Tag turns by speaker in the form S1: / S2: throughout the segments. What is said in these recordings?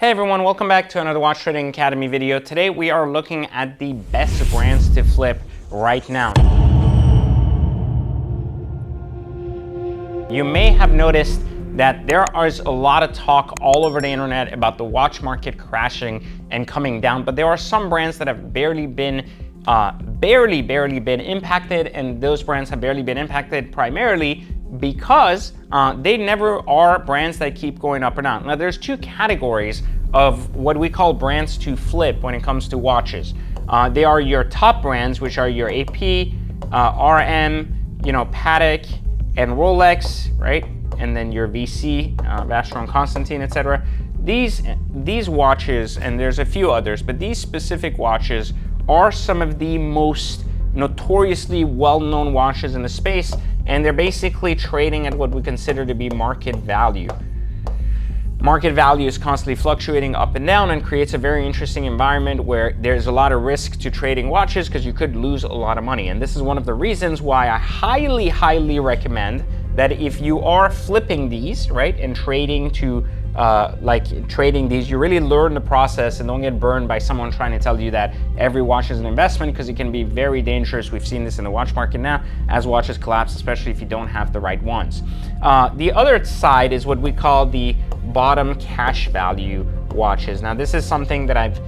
S1: Hey everyone, welcome back to another Watch Trading Academy video. Today we are looking at the best brands to flip right now. You may have noticed that there is a lot of talk all over the internet about the watch market crashing and coming down, but there are some brands that have barely been impacted, and those brands have barely been impacted primarily because they never are brands that keep going up or down. Now there's two categories of what we call brands to flip when it comes to watches. They are your top brands, which are your AP, RM, Patek, and Rolex, right? And then your VC, Vacheron Constantin, etc. These watches, and there's a few others, but these specific watches are some of the most notoriously well-known watches in the space, and they're basically trading at what we consider to be market value. Market value is constantly fluctuating up and down and creates a very interesting environment where there's a lot of risk to trading watches because you could lose a lot of money. And this is one of the reasons why I highly recommend that if you are flipping these, right, and trading to trading these, you really learn the process and don't get burned by someone trying to tell you that every watch is an investment, because it can be very dangerous. We've seen this in the watch market now as watches collapse, especially if you don't have the right ones. The other side is what we call the bottom cash value watches. Now this is something that I've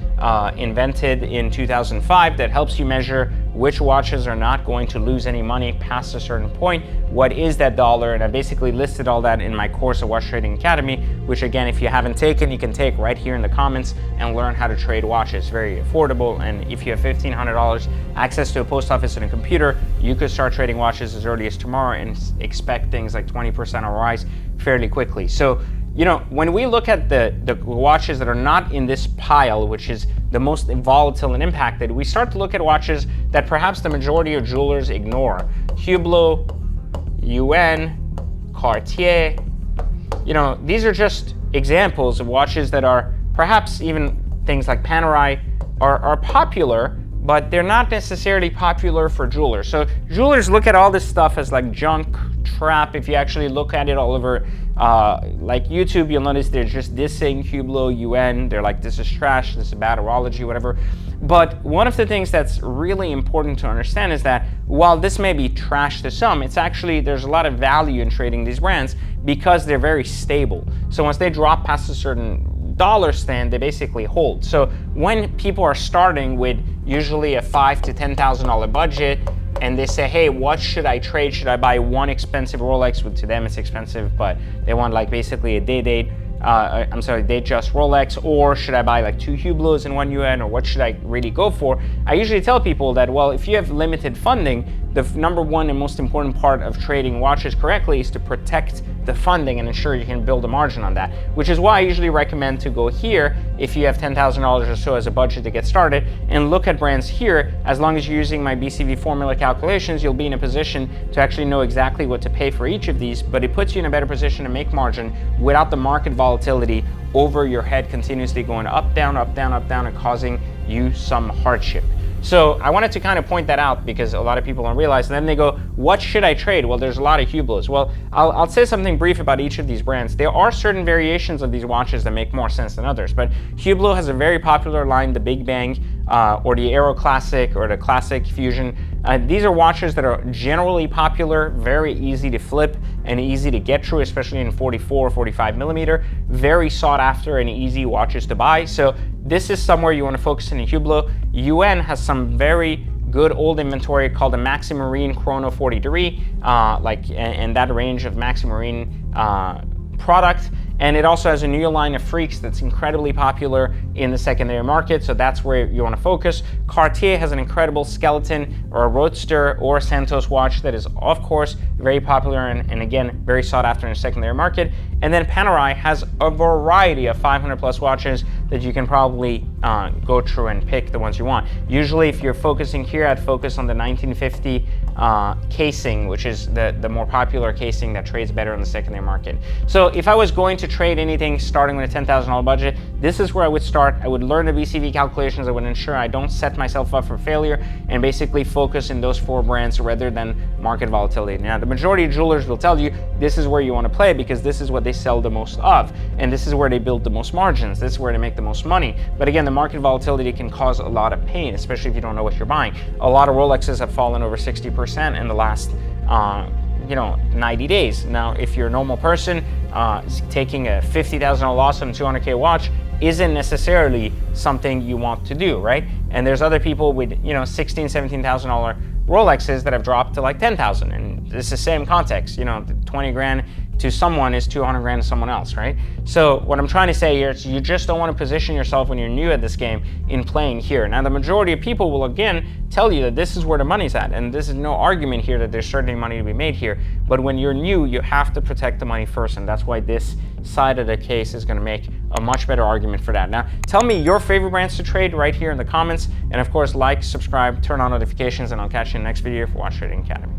S1: invented in 2005 that helps you measure which watches are not going to lose any money past a certain point. What is that dollar? And I basically listed all that in my course of Watch Trading Academy, which again, if you haven't taken, you can take right here in the comments and learn how to trade watches. Very affordable, and if you have $1,500 access to a post office and a computer, you could start trading watches as early as tomorrow and expect things like 20% ROIs fairly quickly. So when we look at the watches that are not in this pile, which is the most volatile and impacted, we start to look at watches that perhaps the majority of jewelers ignore. Hublot, UN, Cartier. These are just examples of watches that are perhaps even things like Panerai are popular, but they're not necessarily popular for jewelers. So jewelers look at all this stuff as like junk, crap. If you actually look at it all over like YouTube, you'll notice they're just dissing Hublot, UN. They're like, this is trash, this is bad horology, whatever. But one of the things that's really important to understand is that while this may be trash to some, it's actually, there's a lot of value in trading these brands because they're very stable. So once they drop past a certain dollar stand, they basically hold. So when people are starting with usually a $5,000 to $10,000 budget, and they say, hey, what should I trade? Should I buy one expensive Rolex? Well, to them it's expensive, but they want like basically a Datejust Rolex, or should I buy like two Hublots and one UN, or what should I really go for? I usually tell people that, well, if you have limited funding, the number one and most important part of trading watches correctly is to protect the funding and ensure you can build a margin on that, which is why I usually recommend to go here if you have $10,000 or so as a budget to get started, and look at brands here. As long as you're using my BCV formula calculations, you'll be in a position to actually know exactly what to pay for each of these, but it puts you in a better position to make margin without the market volatility over your head continuously going up, down, up, down, up, down, and causing you some hardship. So I wanted to kind of point that out because a lot of people don't realize, and then they go, what should I trade? Well, there's a lot of Hublots. Well, I'll say something brief about each of these brands. There are certain variations of these watches that make more sense than others, but Hublot has a very popular line, the Big Bang, or the Aero Classic, or the Classic Fusion. These are watches that are generally popular, very easy to flip and easy to get through, especially in 44 or 45 millimeter. Very sought after and easy watches to buy. So this is somewhere you want to focus in Hublot. UN has some very good old inventory called the Maxi Marine Chrono 43, and that range of Maxi Marine product. And it also has a new line of Freaks that's incredibly popular in the secondary market, so that's where you want to focus. Cartier has an incredible Skeleton or a Roadster or a Santos watch that is, of course, very popular and again, very sought after in the secondary market. And then Panerai has a variety of 500 plus watches that you can probably go through and pick the ones you want. Usually, if you're focusing here, I'd focus on the 1950 casing, which is the more popular casing that trades better in the secondary market. So if I was going to trade anything starting with a $10,000 budget, this is where I would start. I would learn the VCV calculations. I would ensure I don't set myself up for failure and basically focus in those 4 brands rather than market volatility. Now, the majority of jewelers will tell you this is where you want to play because this is what they sell the most of, and this is where they build the most margins. This is where they make the most money. But again, the market volatility can cause a lot of pain, especially if you don't know what you're buying. A lot of Rolexes have fallen over 60% in the last 90 days. Now, if you're a normal person, taking a $50,000 loss on a $200K watch isn't necessarily something you want to do, right? And there's other people with $16,000, $17,000 Rolexes that have dropped to like 10,000, and it's the same context. 20 grand to someone is 200 grand to someone else, right? So what I'm trying to say here is you just don't want to position yourself when you're new at this game in playing here. Now, the majority of people will again tell you that this is where the money's at, and this is no argument here that there's certainly money to be made here. But when you're new, you have to protect the money first, and that's why this side of the case is going to make a much better argument for that. Now, tell me your favorite brands to trade right here in the comments, and of course, like, subscribe, turn on notifications, and I'll catch you in the next video for Watch Trading Academy.